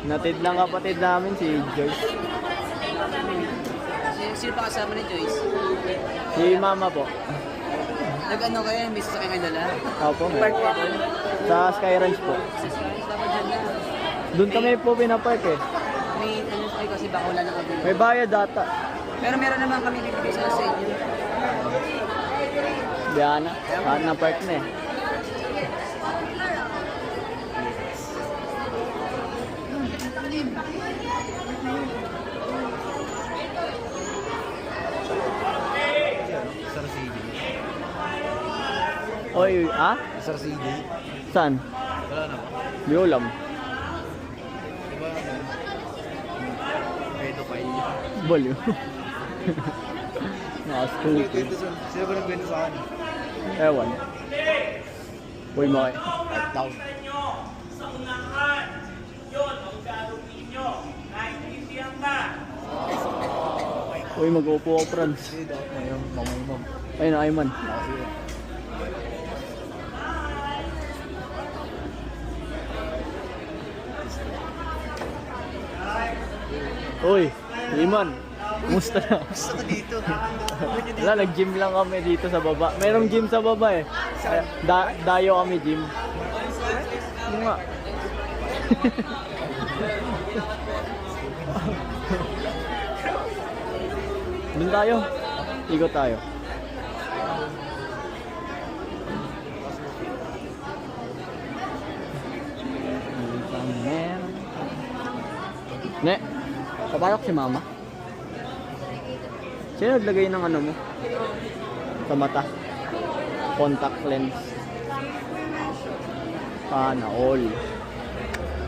Natid lang kapatid namin si Joyce. Sino pa kasama ni Joyce? Si Mama po. Nag-ano kayo? May sasakyan kayo dala? Opo, Park meron. kayo doon? Sa Sky Ranch po. Dapat dyan na. Doon kami po pinapark eh. May ano kayo kasi baka wala nang kabila. May bayad data. Pero meron naman kami bibigay sa inyo. Diyan na. Saan na park na eh. Sir CD. Oy, ah? Sir CD. Saan? Wala na ba? Di ulam. Diba ano? Pedophile. Baliw. Naka-stupid. Sino ba nagbento sa akin? Ewan. Uy, Maki. 5,000. Sa unahan, yun ang gagawin nyo. Naintindihan ba? Uy, mag-upo ako, Franz. Kasi dapat ngayon, mamay-mam. Ayun, Ayman. Kasi Uy, Iman. Kumusta na? gusto ko dito. Wala, nag-gym lang kami dito sa baba. Merong gym sa baba eh. Kaya, dayo kami gym. Ano nga? Doon tayo. Ikot tayo. Ne, papayok si Mama. Sino naglagay ng ano mo? Sa mata? Contact lens. Sana all.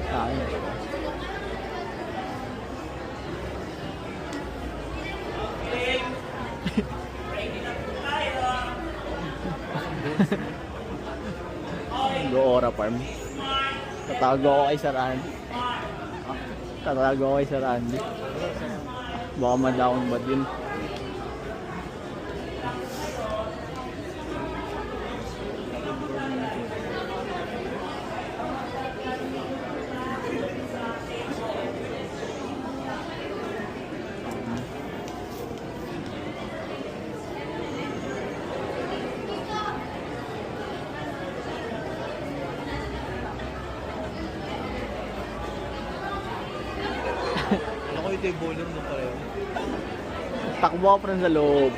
Sa akin. Goora Farm. Tatago ako kay Sir Andy. Tatago ako kay Sir Andy. Baka madakong ba din? Ako ito yung bowler mo pareho. Takbo ako pa rin sa loob.